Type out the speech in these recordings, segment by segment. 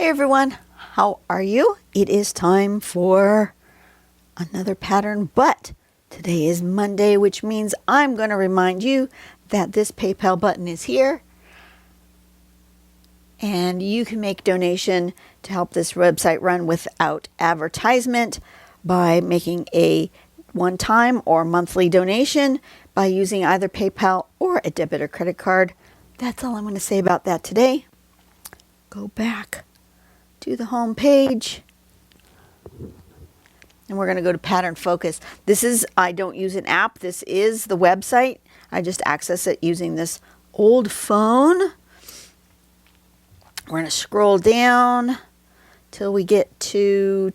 Hey everyone, how are you? It is time for another pattern, but today is Monday, which means I'm going to remind you that this PayPal button is here and you can make donation to help this website run without advertisement by making a one-time or monthly donation by using either PayPal or a debit or credit card. That's all I'm going to say about that today. Go back to the home page and we're going to go to pattern focus. This is, I don't use an app. This is the website. I just access it using this old phone. We're going to scroll down till we get to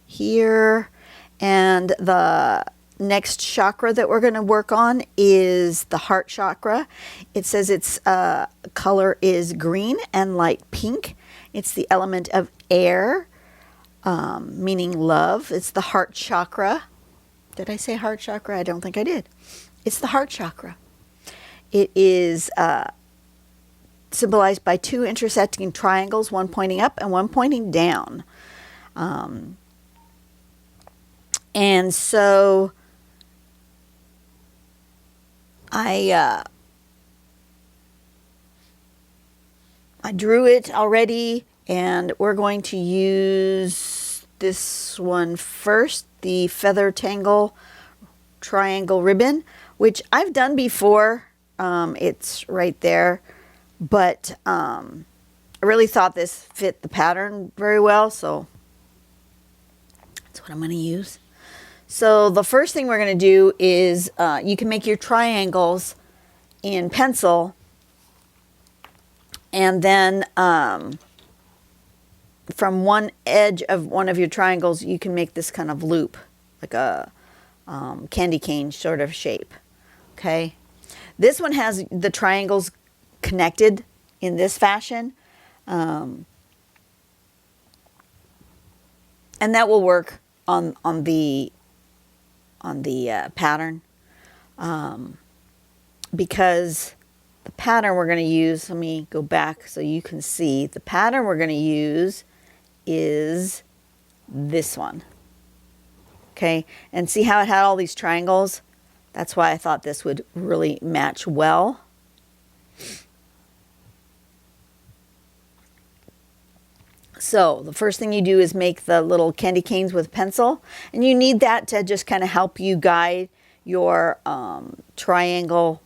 here, and the next chakra that we're going to work on is the heart chakra. It says its color is green and light pink. It's the element of air, meaning love. It's the heart chakra. Did I say heart chakra? I don't think I did. It's the heart chakra. It is symbolized by two intersecting triangles, one pointing up and one pointing down. And so I drew it already, and we're going to use this one first, the feather tangle triangle ribbon, which I've done before. It's right there, but I really thought this fit the pattern very well, so that's what I'm going to use. So the first thing we're going to do is you can make your triangles in pencil, and then from one edge of one of your triangles you can make this kind of loop, like a candy cane sort of shape. Okay, this one has the triangles connected in this fashion, and that will work on the pattern, because the pattern we're going to use, let me go back so you can see, the pattern we're going to use is this one. Okay, and see how it had all these triangles? That's why I thought this would really match well. So the first thing you do is make the little candy canes with pencil, and you need that to just kind of help you guide your triangle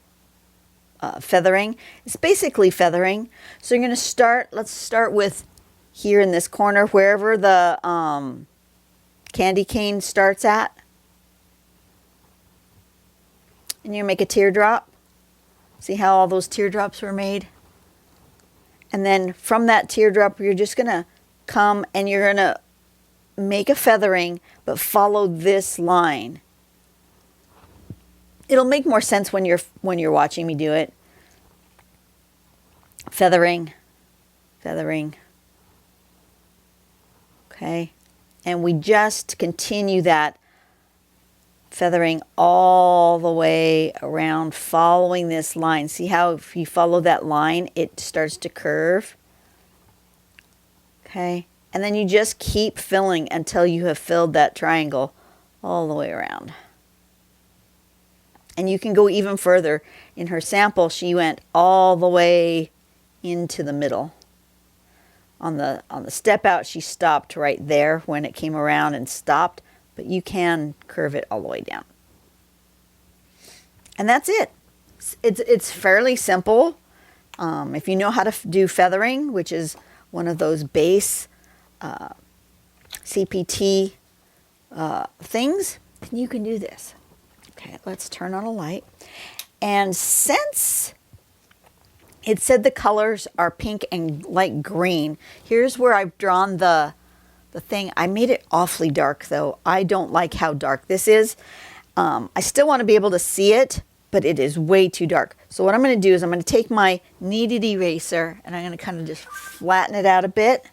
feathering. It's basically feathering. So you're going to start, let's start with here in this corner, wherever the candy cane starts at. And you make a teardrop. See how all those teardrops were made? And then from that teardrop, you're just going to come and you're going to make a feathering, but follow this line. It'll make more sense when you're watching me do it. Feathering, feathering. Okay, and we just continue that feathering all the way around, following this line. See how if you follow that line, it starts to curve. Okay, and then you just keep filling until you have filled that triangle all the way around. And you can go even further. In her sample, she went all the way into the middle. On the step out, she stopped right there when it came around and stopped, but you can curve it all the way down. And that's it. It's fairly simple. If you know how to do feathering, which is one of those base CPT things, then you can do this. Okay, let's turn on a light. And since it said the colors are pink and light green, here's where I've drawn the thing. I made it awfully dark though. I don't like how dark this is. I still want to be able to see it, but it is way too dark. So what I'm going to do is I'm going to take my kneaded eraser and I'm going to kind of just flatten it out a bit.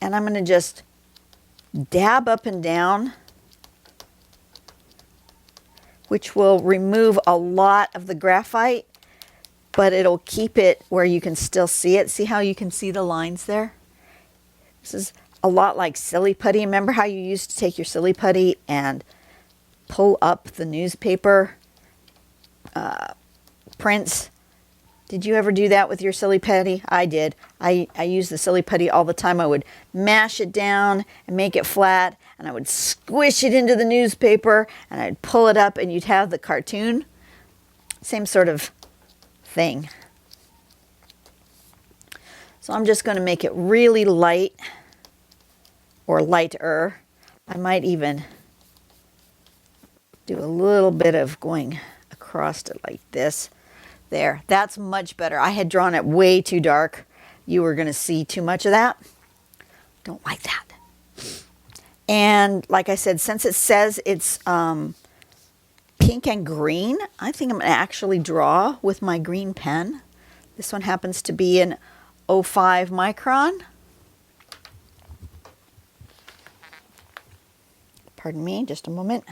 And I'm going to just dab up and down, which will remove a lot of the graphite but it'll keep it where you can still see it. See how you can see the lines there? This is a lot like silly putty. Remember how you used to take your silly putty and pull up the newspaper prints? Did you ever do that with your silly putty? I did. I used the silly putty all the time. I would mash it down and make it flat, and I would squish it into the newspaper, and I'd pull it up, and you'd have the cartoon. Same sort of thing. So I'm just going to make it really light, or lighter. I might even do a little bit of going across it like this. There, that's much better. I had drawn it way too dark. You were going to see too much of that. Don't like that. And like I said, since it says it's pink and green, I think I'm going to actually draw with my green pen. This one happens to be an 05 micron. Pardon me, just a moment.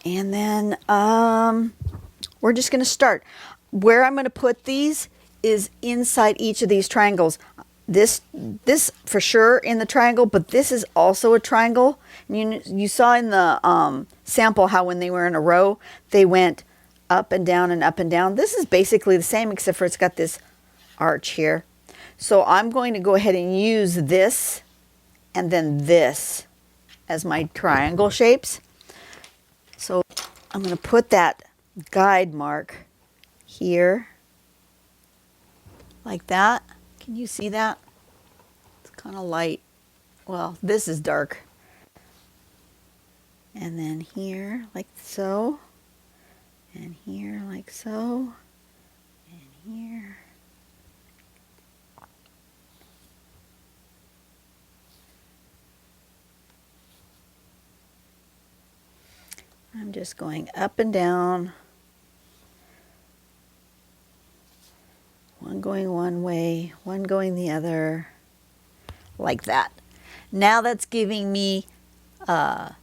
And then we're just going to start. Where I'm going to put these is inside each of these triangles. This for sure in the triangle, but this is also a triangle. And you saw in the sample how when they were in a row, they went up and down and up and down. This is basically the same, except for it's got this arch here. So I'm going to go ahead and use this and then this as my triangle shapes. So I'm going to put that guide mark here, like that. Can you see that? It's kind of light. Well, this is dark. And then here, like so. And here, like so. And here. I'm just going up and down. One going one way, one going the other, like that. Now that's giving me a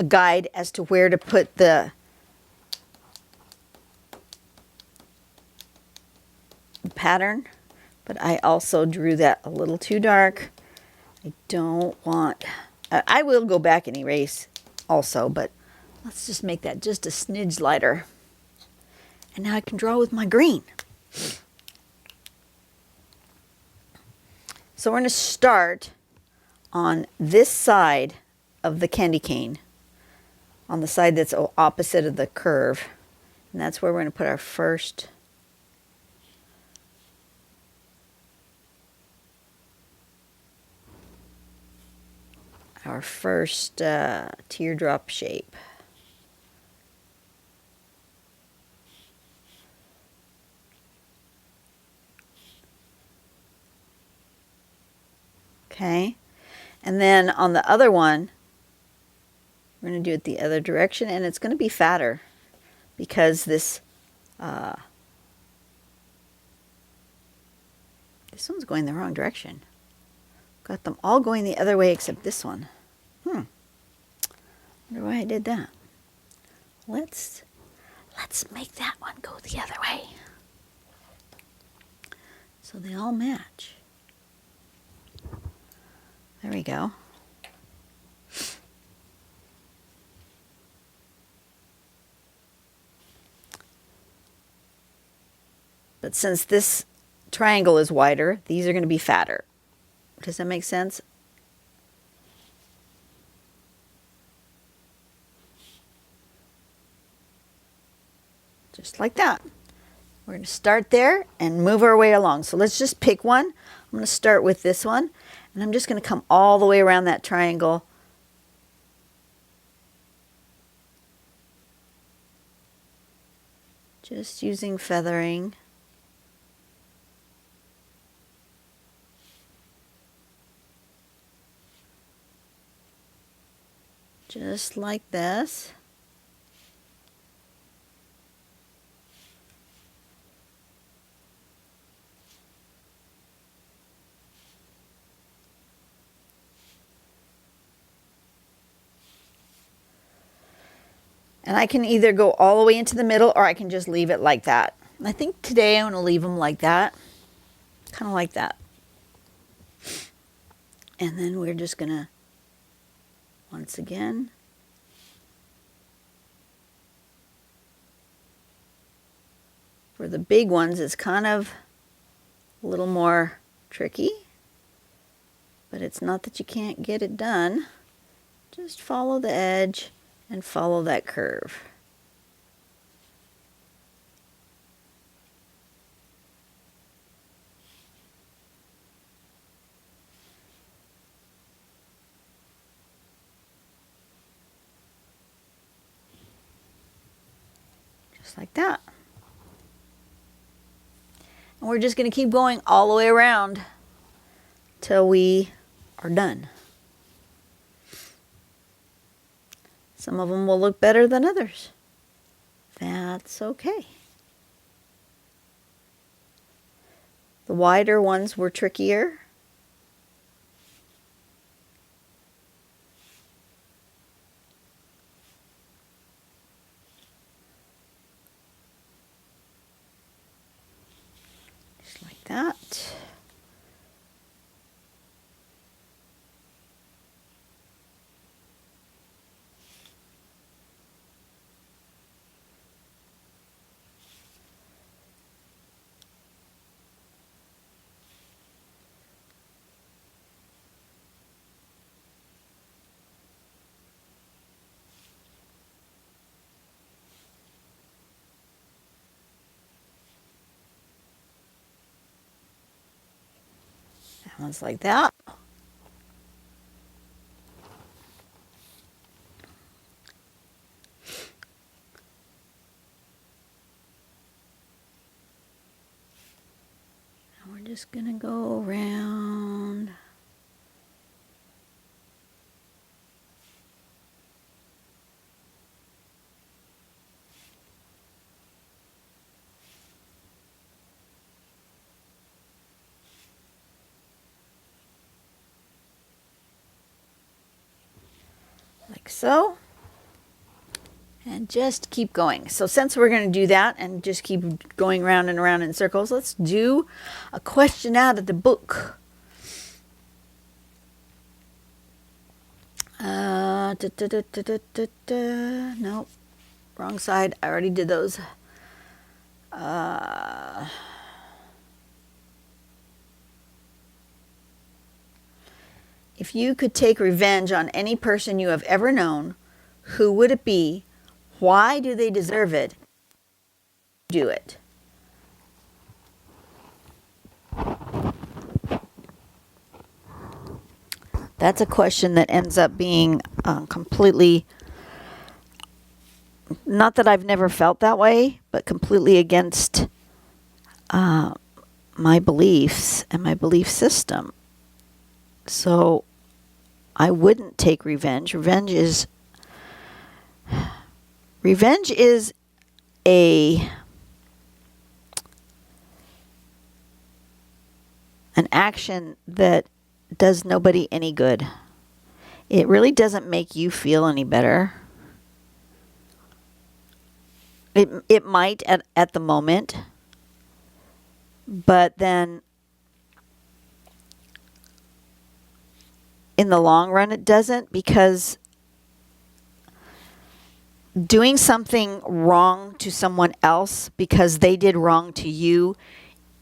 guide as to where to put the pattern, but I also drew that a little too dark. I don't want, I will go back and erase also, but let's just make that just a smidge lighter. And now I can draw with my green. So we're going to start on this side of the candy cane, on the side that's opposite of the curve. And that's where we're going to put our first teardrop shape. Okay, and then on the other one, we're going to do it the other direction, and it's going to be fatter because this one's going the wrong direction. Got them all going the other way except this one. Wonder why I did that. Let's make that one go the other way so they all match. There we go. But since this triangle is wider, these are going to be fatter. Does that make sense? Just like that. We're going to start there and move our way along. So let's just pick one. I'm going to start with this one. And I'm just going to come all the way around that triangle. Just using feathering. Just like this. And I can either go all the way into the middle or I can just leave it like that. I think today I'm going to leave them like that. Kind of like that. And then we're just going to, once again, for the big ones, it's kind of a little more tricky. But it's not that you can't get it done. Just follow the edge and follow that curve. Just like that. And we're just going to keep going all the way around till we are done. Some of them will look better than others. That's okay. The wider ones were trickier. Just like that. That one's like that. And we're just going to go around. Like so. And just keep going. So since we're going to do that and just keep going round and around in circles, let's do a question out of the book. Nope. Wrong side. I already did those. If you could take revenge on any person you have ever known, who would it be? Why do they deserve it? Do it. That's a question that ends up being completely, not that I've never felt that way, but completely against my beliefs and my belief system. So I wouldn't take revenge. Revenge is an action that does nobody any good. It really doesn't make you feel any better. It might at the moment, but then in the long run it doesn't, because doing something wrong to someone else because they did wrong to you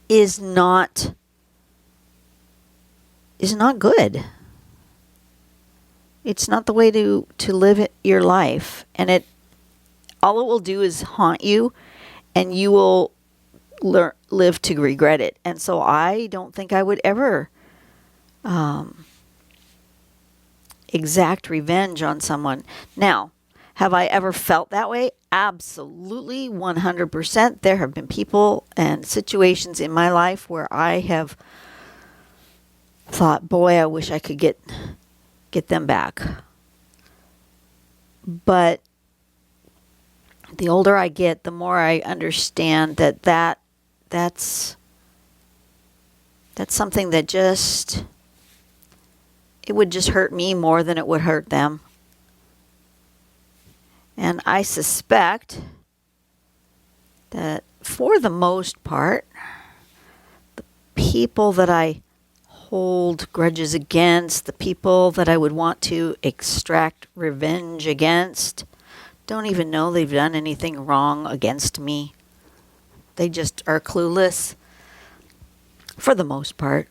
is not good. It's not the way to live your life, and all it will do is haunt you, and you will live to regret it. And so I don't think I would ever exact revenge on someone. Now, have I ever felt that way? Absolutely, 100%. There have been people and situations in my life where I have thought, boy, I wish I could get them back. But the older I get, the more I understand that's something that just, it would just hurt me more than it would hurt them. And I suspect that for the most part, the people that I hold grudges against, the people that I would want to extract revenge against, don't even know they've done anything wrong against me. They just are clueless for the most part.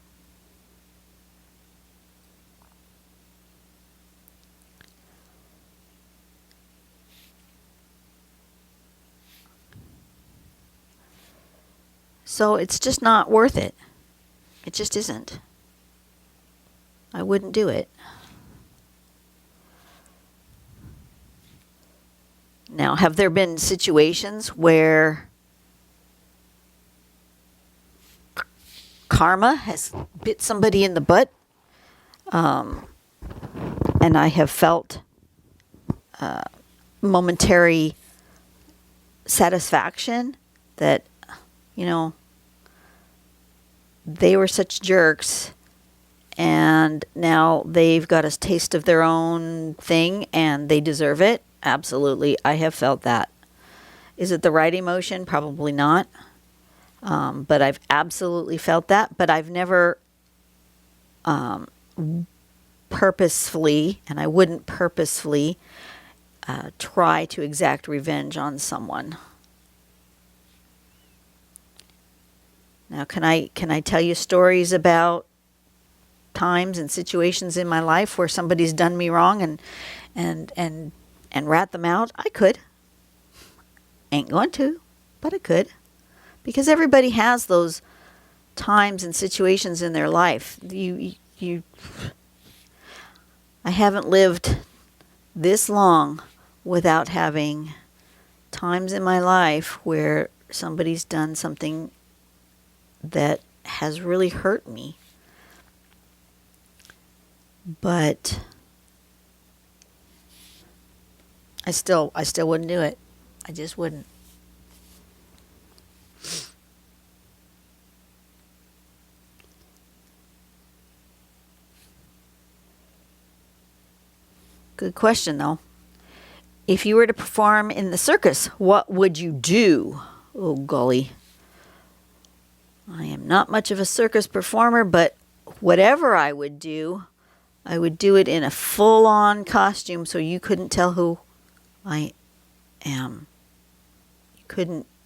So it's just not worth it. It just isn't. I wouldn't do it. Now, have there been situations where karma has bit somebody in the butt, and I have felt momentary satisfaction that, you know, they were such jerks and now they've got a taste of their own thing and they deserve it? Absolutely. I have felt that. Is it the right emotion? Probably not. But I've absolutely felt that. But I've never purposefully, and I wouldn't purposefully try to exact revenge on someone. Now, can I tell you stories about times and situations in my life where somebody's done me wrong and rat them out? I could. Ain't going to, but I could. Because everybody has those times and situations in their life. I haven't lived this long without having times in my life where somebody's done something that has really hurt me. But I still wouldn't do it. I just wouldn't. Good question, though. If you were to perform in the circus, what would you do? Oh, golly. I am not much of a circus performer, but whatever I would do it in a full-on costume so you couldn't tell who I am.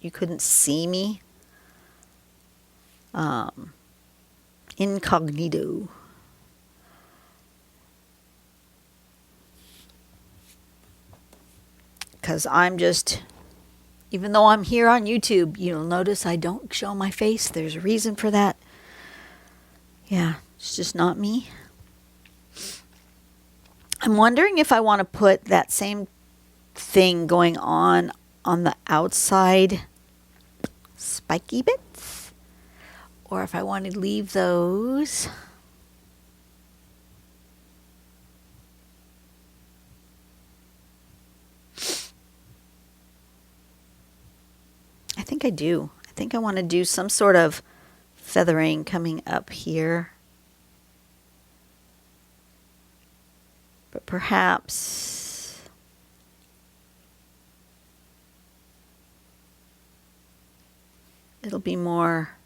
You couldn't see me. Incognito. Because I'm just, even though I'm here on YouTube, you'll notice I don't show my face. There's a reason for that. Yeah, it's just not me. I'm wondering if I want to put that same thing going on the outside spiky bits, or if I want to leave those. I think I do. I think I want to do some sort of feathering coming up here. But perhaps it'll be more,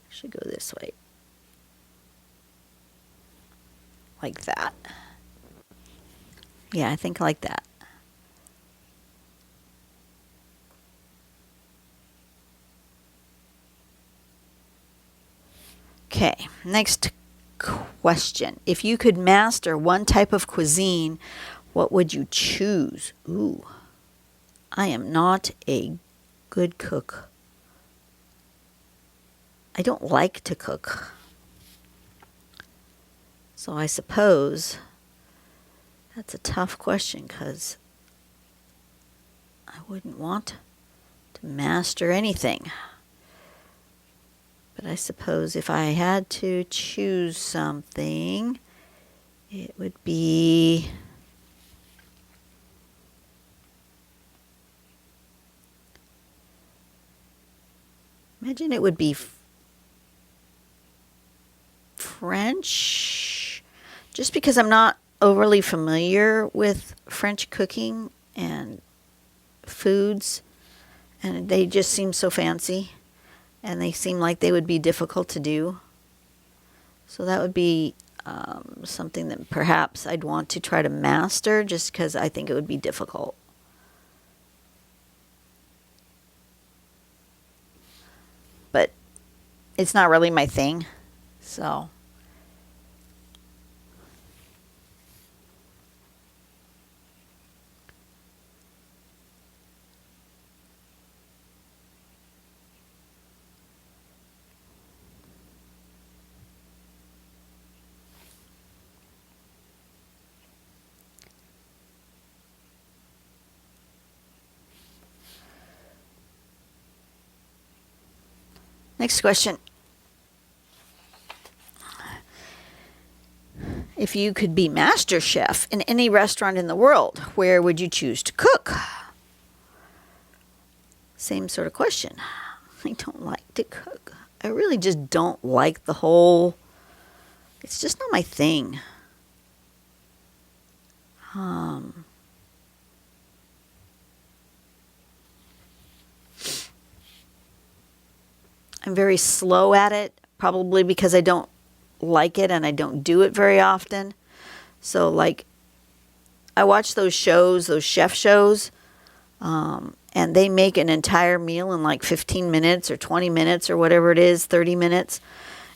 I should go this way, like that. Yeah, I think like that. Okay, next question. If you could master one type of cuisine, what would you choose? Ooh, I am not a good cook. I don't like to cook. So I suppose that's a tough question because I wouldn't want to master anything. But I suppose if I had to choose something, it would be imagine it would be French, just because I'm not overly familiar with French cooking and foods, and they just seem so fancy, and they seem like they would be difficult to do. So that would be something that perhaps I'd want to try to master, just because I think it would be difficult. But it's not really my thing, so. Next question. If you could be master chef in any restaurant in the world, where would you choose to cook? Same sort of question. I don't like to cook. I really just don't like the whole, it's just not my thing. I'm very slow at it, probably because I don't like it and I don't do it very often. So like, I watch those shows, those chef shows, and they make an entire meal in like 15 minutes or 20 minutes or whatever it is, 30 minutes.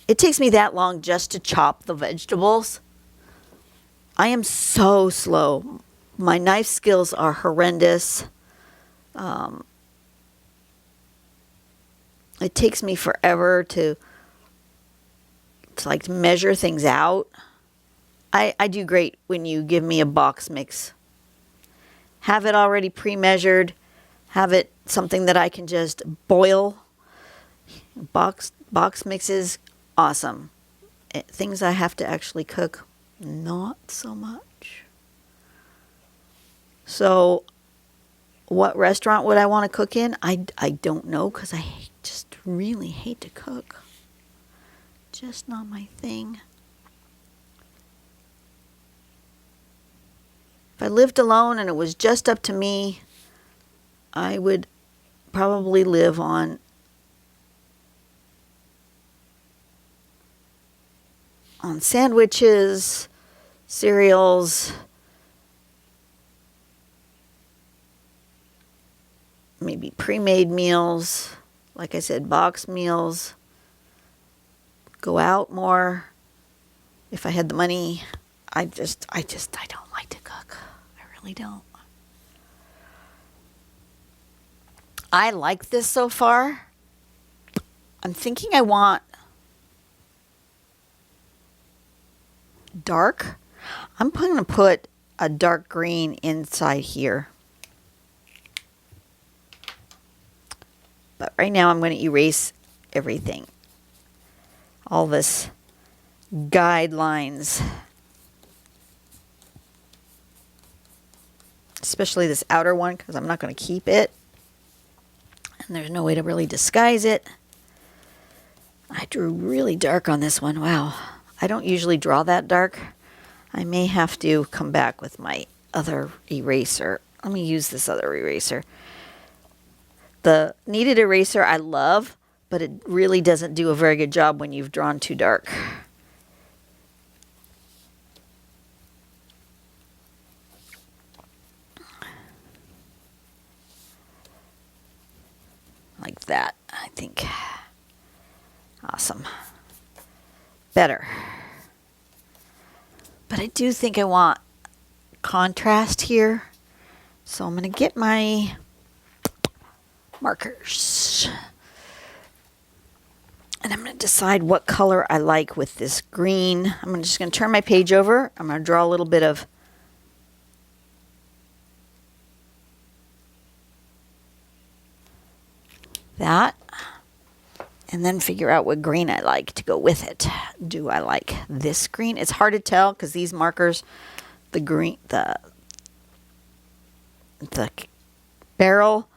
It takes me that long just to chop the vegetables. I am so slow. My knife skills are horrendous. It takes me forever to like measure things out. I do great when you give me a box mix. Have it already pre-measured. Have it something that I can just boil. Box mixes, awesome. Things I have to actually cook, not so much. So what restaurant would I want to cook in? I don't know, because I just really hate to cook. Just not my thing. If I lived alone and it was just up to me, I would probably live on sandwiches, cereals, maybe pre-made meals, like I said, box meals. Go out more if I had the money. I don't like to cook. I really don't. I like this so far. I'm thinking I want dark. I'm going to put a dark green inside here. But right now I'm going to erase everything. All this guidelines. Especially this outer one, because I'm not going to keep it. And there's no way to really disguise it. I drew really dark on this one. Wow. I don't usually draw that dark. I may have to come back with my other eraser. Let me use this other eraser. The kneaded eraser I love, but it really doesn't do a very good job when you've drawn too dark. Like that, I think. Awesome. Better. But I do think I want contrast here. So I'm going to get my markers. And I'm going to decide what color I like with this green. I'm just going to turn my page over. I'm going to draw a little bit of that. And then figure out what green I like to go with it. Do I like this green? It's hard to tell because these markers, the green, the barrel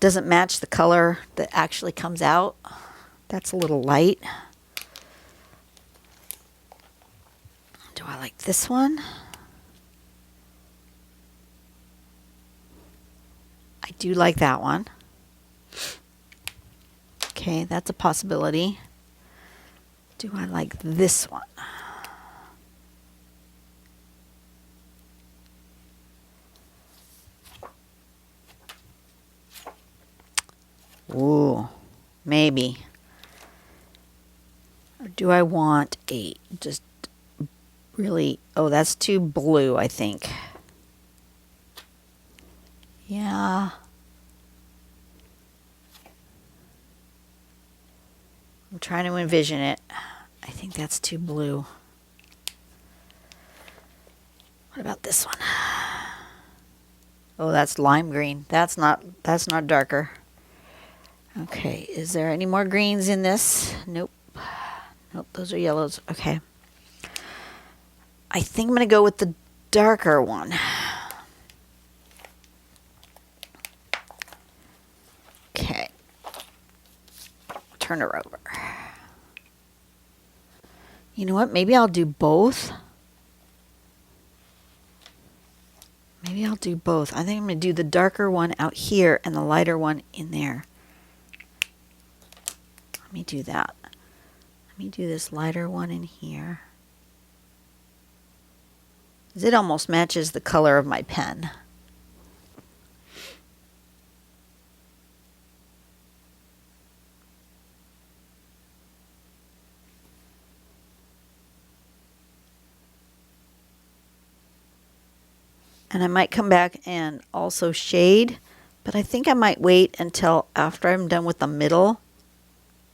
doesn't match the color that actually comes out. That's a little light. Do I like this one? do like that one. Okay, that's a possibility. Do I like this one? Ooh, maybe. Or do I want a just really, oh, that's too blue, I think. Yeah. I'm trying to envision it. I think that's too blue. What about this one? Oh, that's lime green. That's not darker. Okay, is there any more greens in this? Nope. Nope, those are yellows. Okay. I think I'm going to go with the darker one. Okay. Turn her over. You know what? Maybe I'll do both. Maybe I'll do both. I think I'm going to do the darker one out here and the lighter one in there. Let me do that. Let me do this lighter one in here. It almost matches the color of my pen. And I might come back and also shade, but I think I might wait until after I'm done with the middle,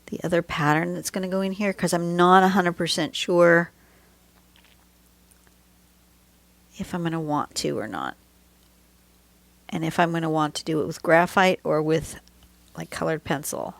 the other pattern that's going to go in here, because I'm not 100% sure if I'm going to want to or not. And if I'm going to want to do it with graphite or with like colored pencil.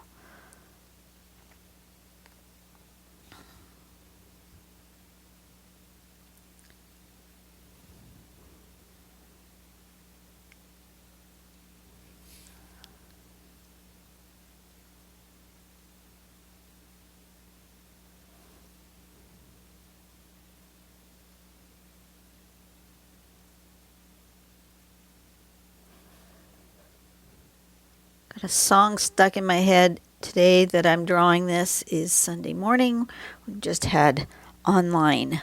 Got a song stuck in my head today that I'm drawing. This is Sunday morning. We just had online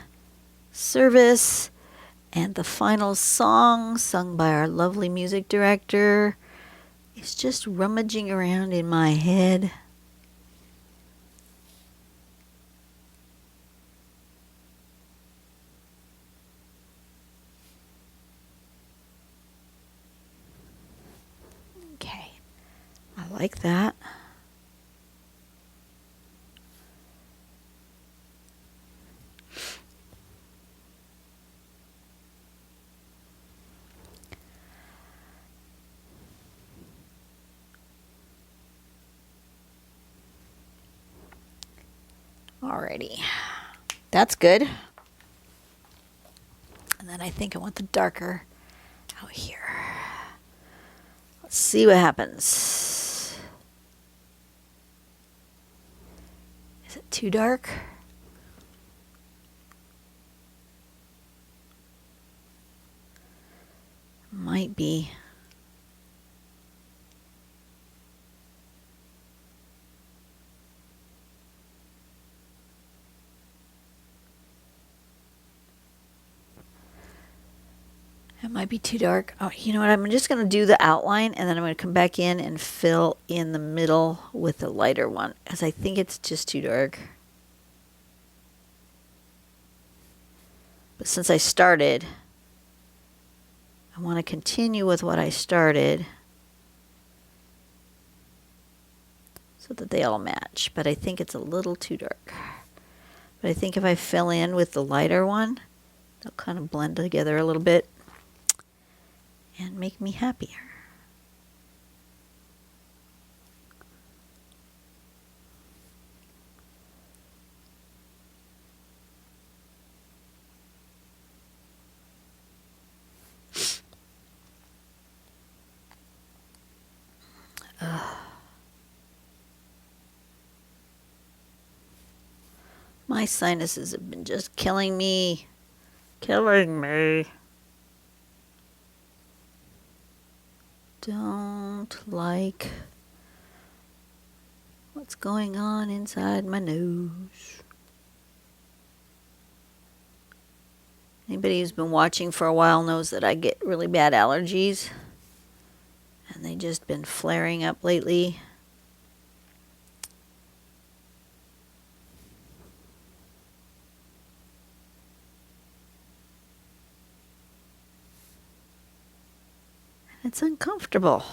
service, and the final song sung by our lovely music director is just rummaging around in my head. Okay, I like that. Alrighty, that's good. And then I think I want the darker out here. Let's see what happens. Is it too dark? Might be. It might be too dark. Oh, you know what? I'm just going to do the outline, and then I'm going to come back in and fill in the middle with the lighter one, because I think it's just too dark. But since I started, I want to continue with what I started so that they all match. But I think it's a little too dark. But I think if I fill in with the lighter one, they'll kind of blend together a little bit and make me happier. My sinuses have been just killing me. Killing me. don't like what's going on inside my nose. Anybody who's been watching for a while knows that I get really bad allergies, and they've just been flaring up lately. It's uncomfortable.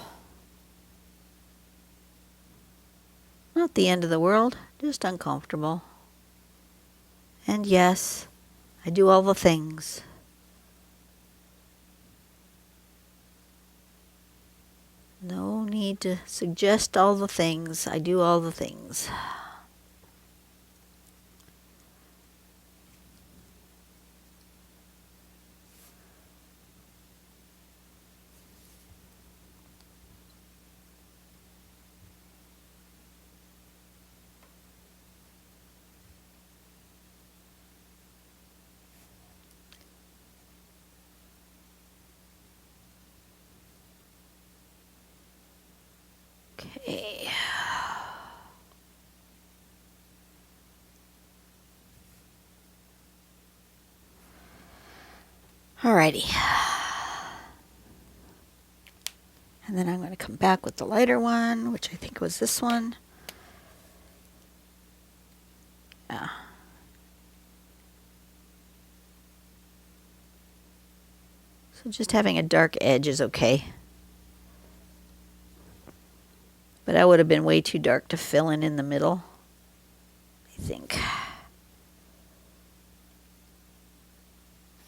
Not the end of the world, just uncomfortable. And yes, I do all the things. No need to suggest all the things. I do all the things. Okay. Alrighty. And then I'm going to come back with the lighter one, which I think was this one. Yeah. So just having a dark edge is okay. But I would have been way too dark to fill in the middle, I think.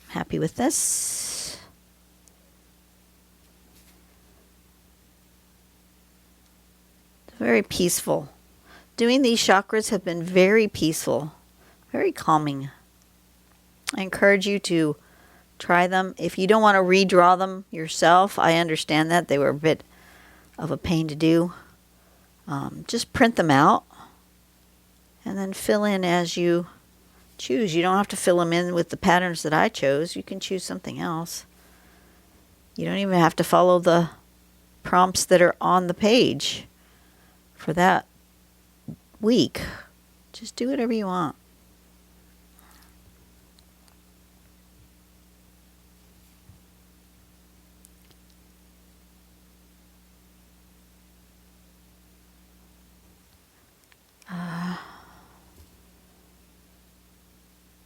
Happy with this. It's very peaceful. Doing these chakras have been very peaceful, very calming. I encourage you to try them. If you don't want to redraw them yourself, I understand that. They were a bit of a pain to do. Just print them out and then fill in as you choose. You don't have to fill them in with the patterns that I chose. You can choose something else. You don't even have to follow the prompts that are on the page for that week. Just do whatever you want.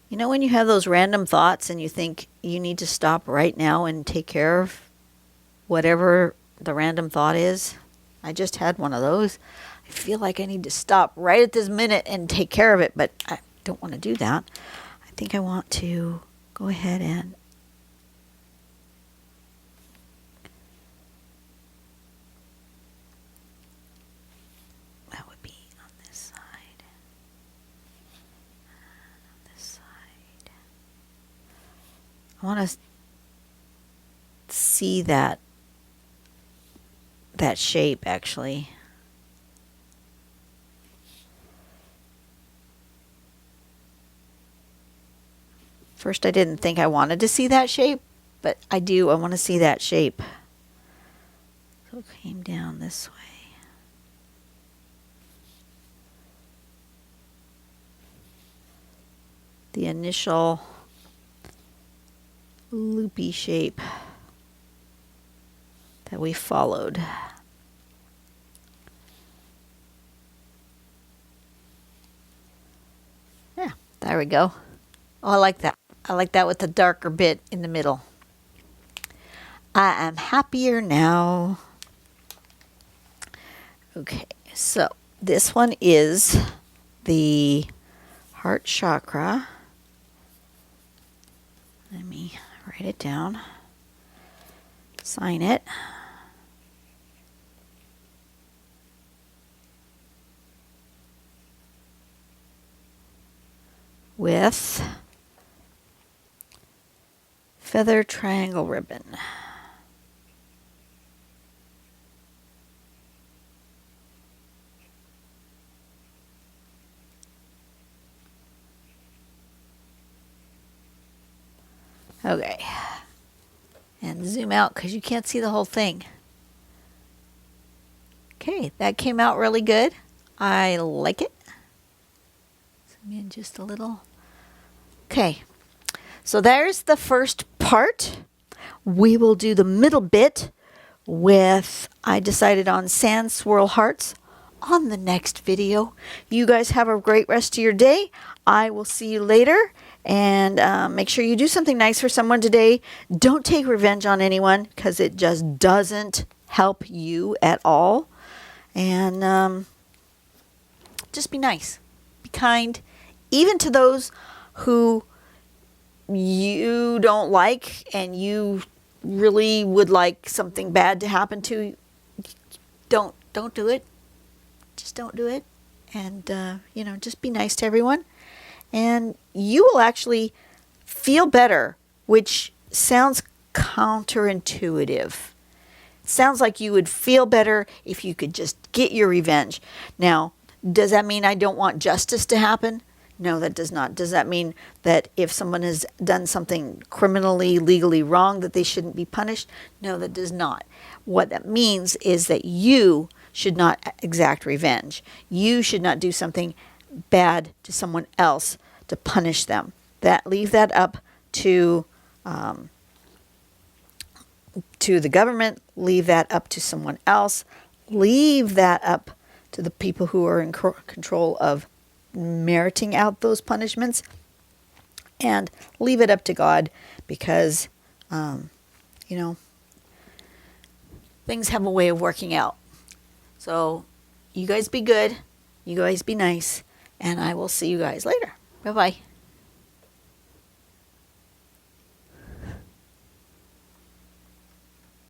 You know when you have those random thoughts and you think you need to stop right now and take care of whatever the random thought is? I just had one of those. I feel like I need to stop right at this minute and take care of it, but I don't want to do that. I think I want to go ahead and that would be on this side. On this side. I want to see that shape actually. First I didn't think I wanted to see that shape, but I do. I want to see that shape. So it came down this way. The initial loopy shape that we followed. Yeah, there we go. Oh, I like that. I like that with the darker bit in the middle. I am happier now. Okay, so this one is the heart chakra. Let me write it down. Sign it. With feather triangle ribbon. Okay. And zoom out because you can't see the whole thing. Okay, that came out really good. I like it. Zoom in just a little. Okay, so there's the first part. We will do the middle bit with, I decided on sand swirl hearts on the next video. You guys have a great rest of your day. I will see you later. And make sure you do something nice for someone today. Don't take revenge on anyone because it just doesn't help you at all. And just be nice. Be kind. Even to those who you don't like and you really would like something bad to happen to. Don't do it. Just don't do it. And, just be nice to everyone. And you will actually feel better, which sounds counterintuitive. It sounds like you would feel better if you could just get your revenge. Now, does that mean I don't want justice to happen? No, that does not. Does that mean that if someone has done something criminally, legally wrong, that they shouldn't be punished? No, that does not. What that means is that you should not exact revenge. You should not do something bad to someone else to punish them. Leave that up to the government. Leave that up to someone else. Leave that up to the people who are in control of meriting out those punishments, and leave it up to God, because things have a way of working out. So you guys be good, you guys be nice, and I will see you guys later. Bye-bye.